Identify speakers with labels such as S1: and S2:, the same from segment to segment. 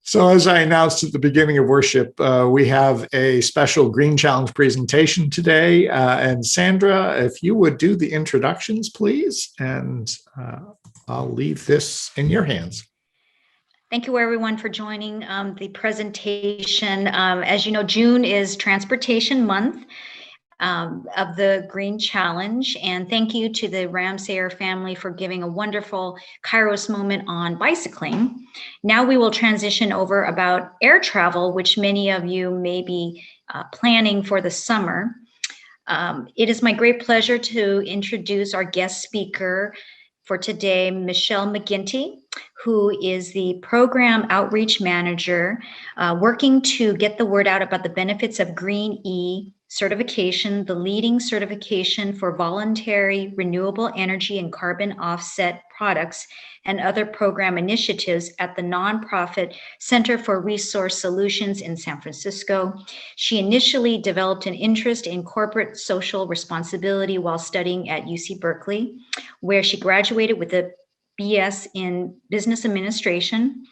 S1: So, as I announced at the beginning of worship, we have a special Green Challenge presentation today. And Sandra, if you would do the introductions, please, and I'll leave this in your hands.
S2: Thank you, everyone, for joining the presentation. As you know, June is Transportation Month of the Green Challenge. And thank you to the Ramsayer family for giving a wonderful Kairos moment on bicycling. Now we will transition over about air travel, which many of you may be planning for the summer. It is my great pleasure to introduce our guest speaker for today, Michelle McGinty, who is the Program Outreach Manager, working to get the word out about the benefits of Green E certification, the leading certification for voluntary renewable energy and carbon offset products and other program initiatives at the nonprofit Center for Resource Solutions in San Francisco. She initially developed an interest in corporate social responsibility while studying at UC Berkeley, where she graduated with a BS in Business Administration.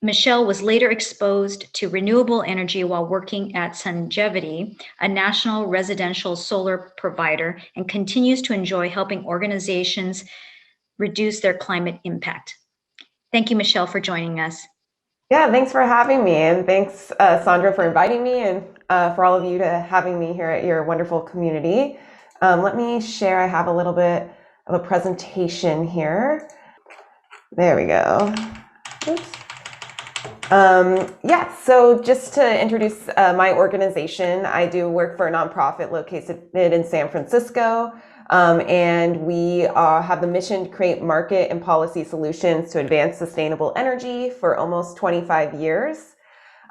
S2: Michelle was later exposed to renewable energy while working at Sungevity, a national residential solar provider, and continues to enjoy helping organizations reduce their climate impact. Thank you, Michelle, for joining us.
S3: Yeah, thanks for having me. And thanks, Sandra, for inviting me, and for all of you to having me here at your wonderful community. Let me share. I have a little bit of a presentation here. There we go. Oops. So just to introduce my organization, I do work for a nonprofit located in San Francisco, and we have the mission to create market and policy solutions to advance sustainable energy for almost 25 years.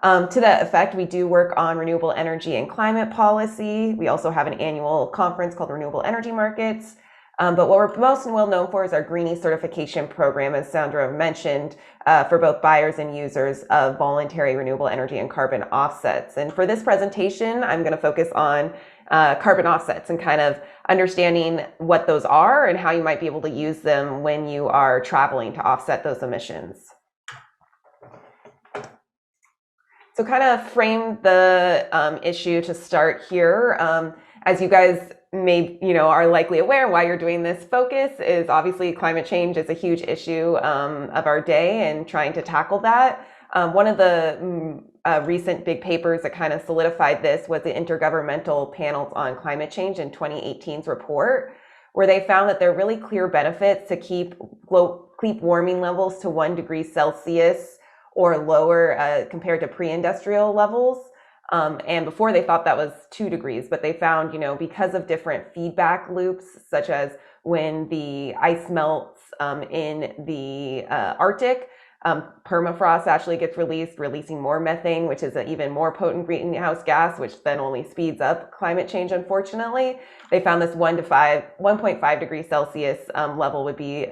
S3: To that effect, we do work on renewable energy and climate policy. We also have an annual conference called Renewable Energy Markets. But what we're most well known for is our Greenie certification program, as Sandra mentioned, for both buyers and users of voluntary renewable energy and carbon offsets. And for this presentation, I'm going to focus on carbon offsets and kind of understanding what those are and how you might be able to use them when you are traveling to offset those emissions. So kind of frame the issue to start here. As you guys are likely aware, why you're doing this focus is obviously climate change is a huge issue of our day and trying to tackle that. One of the recent big papers that kind of solidified this was the Intergovernmental Panels on Climate Change in 2018's report, where they found that there are really clear benefits to keep warming levels to 1 degree Celsius or lower compared to pre-industrial levels. And before they thought that was 2 degrees, but they found, because of different feedback loops, such as when the ice melts in the Arctic, permafrost actually gets released, releasing more methane, which is an even more potent greenhouse gas, which then only speeds up climate change, unfortunately. They found this 1.5 degrees Celsius level would be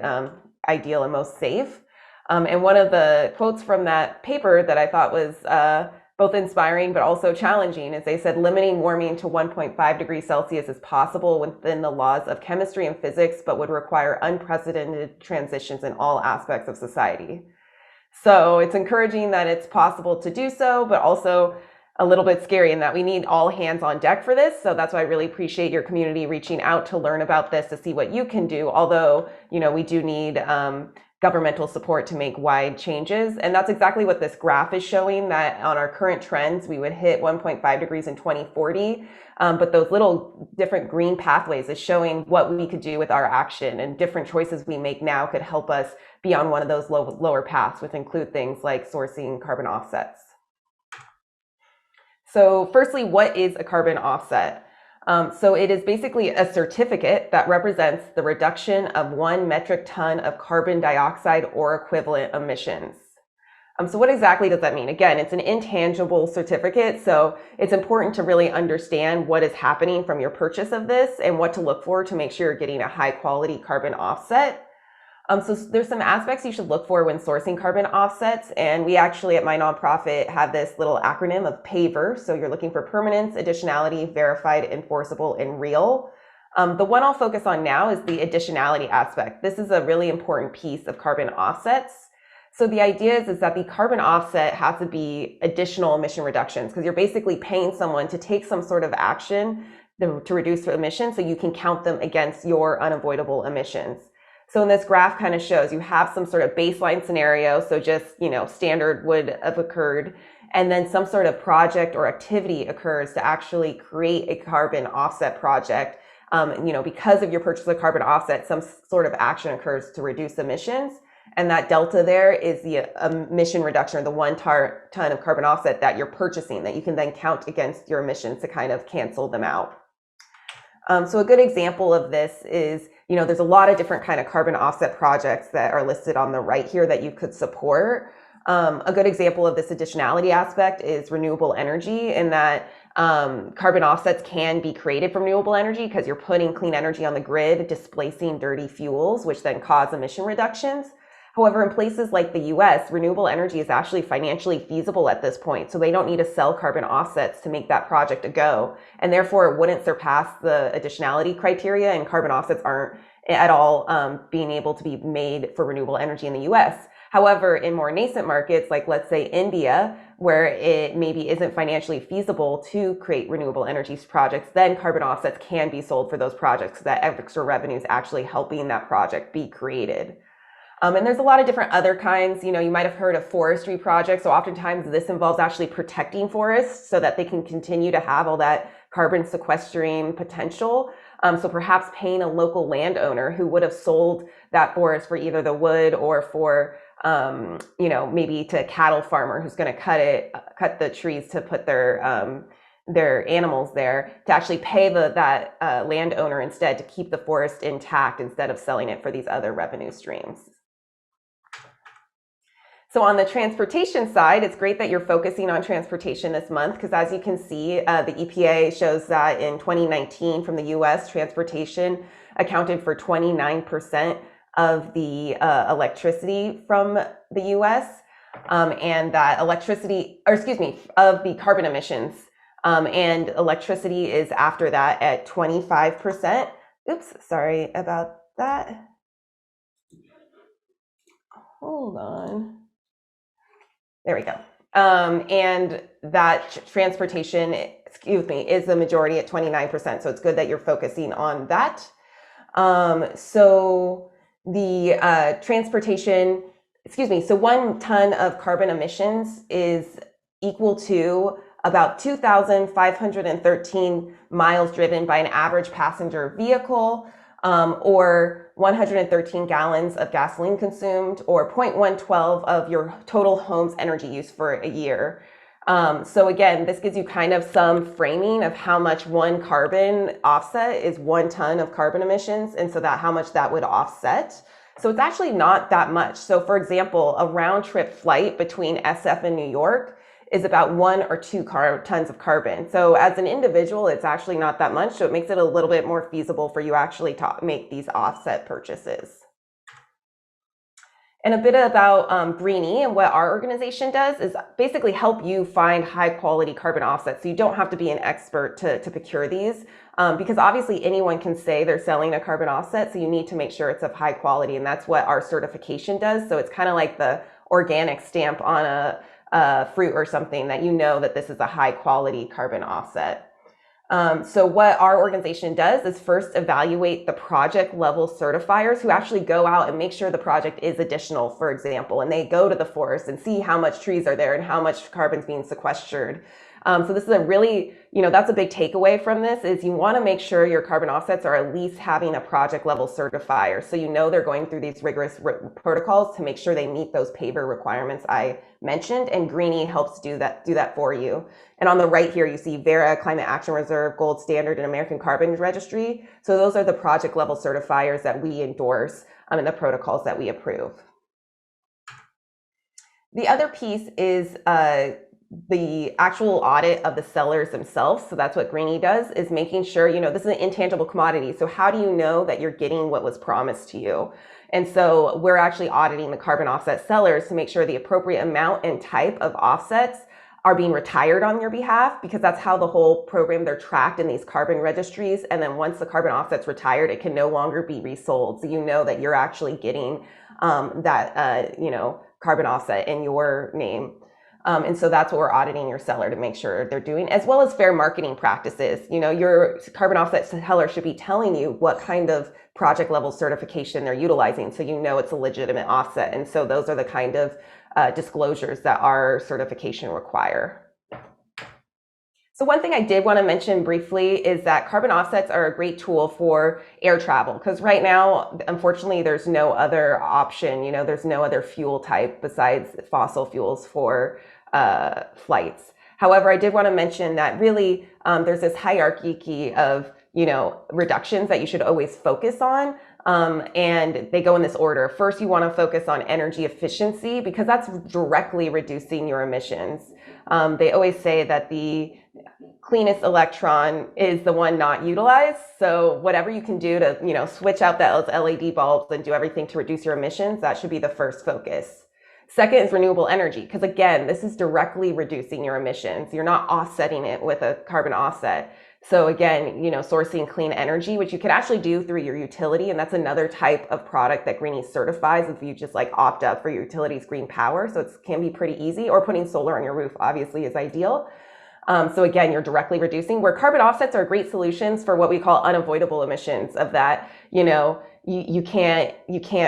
S3: ideal and most safe. And one of the quotes from that paper that I thought was both inspiring but also challenging is they said limiting warming to 1.5 degrees Celsius is possible within the laws of chemistry and physics, but would require unprecedented transitions in all aspects of society. So it's encouraging that it's possible to do so, but also a little bit scary in that we need all hands on deck for this. So that's why I really appreciate your community reaching out to learn about this, to see what you can do. Although, we do need governmental support to make wide changes. And that's exactly what this graph is showing, that on our current trends, we would hit 1.5 degrees in 2040. But those little different green pathways is showing what we could do with our action, and different choices we make now could help us be on one of those lower paths, which include things like sourcing carbon offsets. So firstly, what is a carbon offset? So it is basically a certificate that represents the reduction of 1 metric ton of carbon dioxide or equivalent emissions. So what exactly does that mean? Again, it's an intangible certificate, so it's important to really understand what is happening from your purchase of this and what to look for to make sure you're getting a high quality carbon offset. So there's some aspects you should look for when sourcing carbon offsets, and we actually at my nonprofit have this little acronym of PAVER. So you're looking for permanence, additionality, verified, enforceable, and real. The one I'll focus on now is the additionality aspect. This is a really important piece of carbon offsets. So the idea is that the carbon offset has to be additional emission reductions, because you're basically paying someone to take some sort of action to reduce emissions so you can count them against your unavoidable emissions. So in this graph kind of shows you have some sort of baseline scenario, so just, standard would have occurred, and then some sort of project or activity occurs to actually create a carbon offset project. Because of your purchase of carbon offset, some sort of action occurs to reduce emissions. And that delta there is the emission reduction, or the 1 ton of carbon offset that you're purchasing, that you can then count against your emissions to kind of cancel them out. So a good example of this is, there's a lot of different kind of carbon offset projects that are listed on the right here that you could support. A good example of this additionality aspect is renewable energy, in that carbon offsets can be created from renewable energy because you're putting clean energy on the grid, displacing dirty fuels, which then cause emission reductions. However, in places like the US, renewable energy is actually financially feasible at this point, so they don't need to sell carbon offsets to make that project a go, and therefore it wouldn't surpass the additionality criteria, and carbon offsets aren't at all being able to be made for renewable energy in the US. However, in more nascent markets, like let's say India, where it maybe isn't financially feasible to create renewable energy projects, then carbon offsets can be sold for those projects, so that extra revenue is actually helping that project be created. And there's a lot of different other kinds. You might have heard of forestry projects. So oftentimes this involves actually protecting forests so that they can continue to have all that carbon sequestering potential. So perhaps paying a local landowner who would have sold that forest for either the wood or for, maybe to a cattle farmer who's going to cut the trees to put their animals there, to actually pay that landowner instead to keep the forest intact instead of selling it for these other revenue streams. So on the transportation side, it's great that you're focusing on transportation this month, because as you can see, the EPA shows that in 2019 from the US, transportation accounted for 29% of the electricity from the US, and that of the carbon emissions. And electricity is after that at 25%. Oops, sorry about that. Hold on. There we go. And that transportation, is the majority at 29%. So it's good that you're focusing on that. So the transportation, so 1 ton of carbon emissions is equal to about 2,513 miles driven by an average passenger vehicle, or 113 gallons of gasoline consumed, or 0.112 of your total home's energy use for a year. So again, this gives you kind of some framing of how much 1 carbon offset is 1 ton of carbon emissions, and so that how much that would offset. So it's actually not that much. So for example, a round trip flight between SF and New York is about 1 or 2 tons of carbon. So as an individual, it's actually not that much. So it makes it a little bit more feasible for you actually to make these offset purchases. And a bit about Greenie, and what our organization does is basically help you find high quality carbon offsets. So you don't have to be an expert to procure these, because obviously anyone can say they're selling a carbon offset. So you need to make sure it's of high quality, and that's what our certification does. So it's kind of like the organic stamp on a fruit or something, that that this is a high quality carbon offset. So what our organization does is first evaluate the project level certifiers, who actually go out and make sure the project is additional, for example, and they go to the forest and see how much trees are there and how much carbon is being sequestered. So this is a really, that's a big takeaway from this, is you want to make sure your carbon offsets are at least having a project level certifier. So they're going through these rigorous protocols to make sure they meet those paver requirements I mentioned, and Greenie helps do that for you. And on the right here, you see Verra, Climate Action Reserve, Gold Standard, and American Carbon Registry. So those are the project level certifiers that we endorse and the protocols that we approve. The other piece is the actual audit of the sellers themselves. So that's what Greenie does, is making sure, this is an intangible commodity. So how do you know that you're getting what was promised to you? And so we're actually auditing the carbon offset sellers to make sure the appropriate amount and type of offsets are being retired on your behalf, because that's how the whole program, they're tracked in these carbon registries. And then once the carbon offset's retired, it can no longer be resold. So that you're actually getting carbon offset in your name. And so that's what we're auditing your seller to make sure they're doing, as well as fair marketing practices. You know, your carbon offset seller should be telling you what kind of project level certification they're utilizing, so you know it's a legitimate offset. And so those are the kind of disclosures that our certification require. So one thing I did want to mention briefly is that carbon offsets are a great tool for air travel, because right now, unfortunately, there's no other option. You know, there's no other fuel type besides fossil fuels for flights. However, I did want to mention that really there's this hierarchy of, you know, reductions that you should always focus on. And they go in this order. First, you want to focus on energy efficiency, because that's directly reducing your emissions. They always say that the cleanest electron is the one not utilized. So whatever you can do to, you know, switch out those LED bulbs and do everything to reduce your emissions, that should be the first focus. Second is renewable energy, because again, this is directly reducing your emissions. You're not offsetting it with a carbon offset. So again, you know, sourcing clean energy, which you could actually do through your utility. And that's another type of product that Greenie certifies if you just like opt out for your utility's green power. So it can be pretty easy, or putting solar on your roof obviously is ideal. So again, you're directly reducing, where carbon offsets are great solutions for what we call unavoidable emissions of that, you know, you can't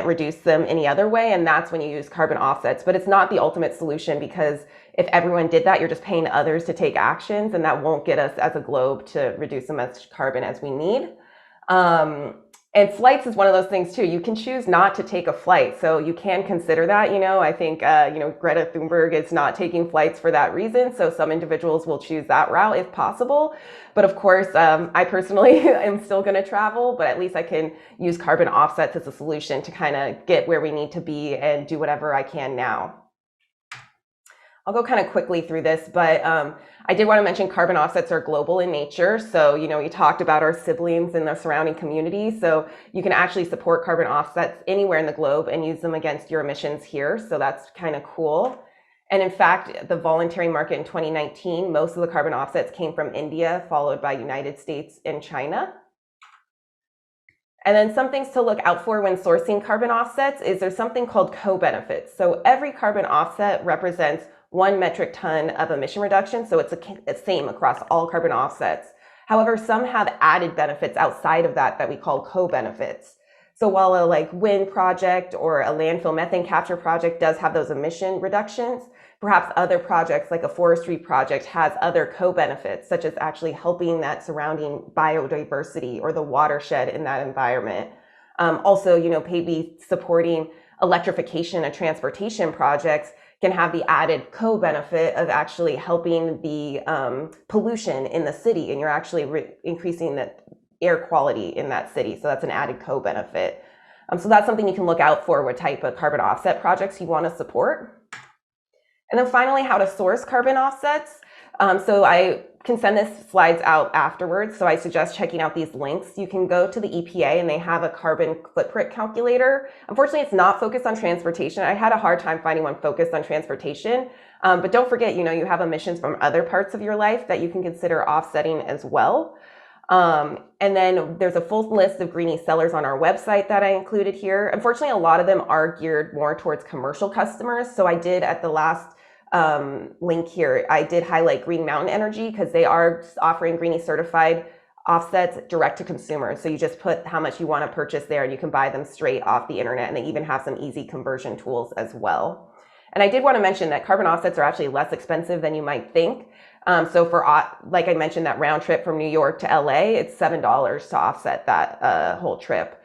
S3: reduce them any other way. And that's when you use carbon offsets, but it's not the ultimate solution, because if everyone did that, you're just paying others to take actions, and that won't get us as a globe to reduce as much carbon as we need. And flights is one of those things too. You can choose not to take a flight, so you can consider that. You know, I think you know, Greta Thunberg is not taking flights for that reason. So some individuals will choose that route if possible. But of course, I personally am still going to travel, but at least I can use carbon offsets as a solution to kind of get where we need to be and do whatever I can now. I'll go kind of quickly through this, but I did want to mention carbon offsets are global in nature. So, you know, we talked about our siblings in the surrounding community. So you can actually support carbon offsets anywhere in the globe and use them against your emissions here. So that's kind of cool. And in fact, the voluntary market in 2019, most of the carbon offsets came from India, followed by United States and China. And then some things to look out for when sourcing carbon offsets is there's something called co-benefits. So every carbon offset represents 1 metric ton of emission reduction. So it's the same across all carbon offsets. However, some have added benefits outside of that that we call co-benefits. So while a like wind project or a landfill methane capture project does have those emission reductions, perhaps other projects like a forestry project has other co-benefits, such as actually helping that surrounding biodiversity or the watershed in that environment. Also, you know, maybe supporting electrification of transportation projects can have the added co-benefit of actually helping the pollution in the city, and you're actually increasing the air quality in that city. So that's an added co-benefit. So that's something you can look out for, what type of carbon offset projects you want to support. And then finally, how to source carbon offsets. So I can send this slides out afterwards. So I suggest checking out these links. You can go to the EPA and they have a carbon footprint calculator. Unfortunately, it's not focused on transportation. I had a hard time finding one focused on transportation. But don't forget, you know, you have emissions from other parts of your life that you can consider offsetting as well. And then there's a full list of Greenie sellers on our website that I included here. Unfortunately, a lot of them are geared more towards commercial customers. So I did at the last link here, I did highlight Green Mountain Energy because they are offering Greenie certified offsets direct to consumers. So you just put how much you want to purchase there and you can buy them straight off the internet. And they even have some easy conversion tools as well. And I did want to mention that carbon offsets are actually less expensive than you might think. So for, like I mentioned, that round trip from New York to LA, it's $7 to offset that whole trip.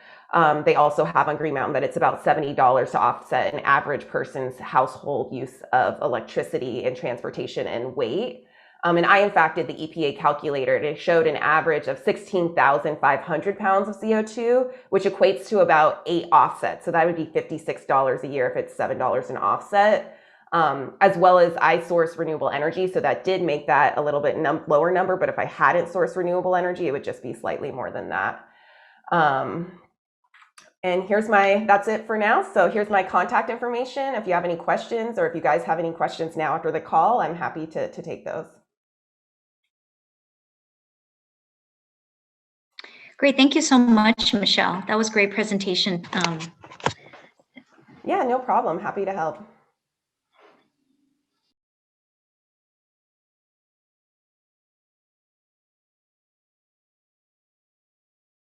S3: They also have on Green Mountain that it's about $70 to offset an average person's household use of electricity and transportation and weight. And I, in fact, did the EPA calculator, and it showed an average of 16,500 pounds of CO2, which equates to about 8 offsets. So that would be $56 a year if it's $7 an offset. As well as I source renewable energy. So that did make that a little bit lower number. But if I hadn't sourced renewable energy, it would just be slightly more than that. And that's it for now. So here's my contact information. If you have any questions, or if you guys have any questions now after the call, I'm happy to take those.
S2: Great. Thank you so much, Michelle. That was a great presentation.
S3: Yeah, no problem. Happy to help.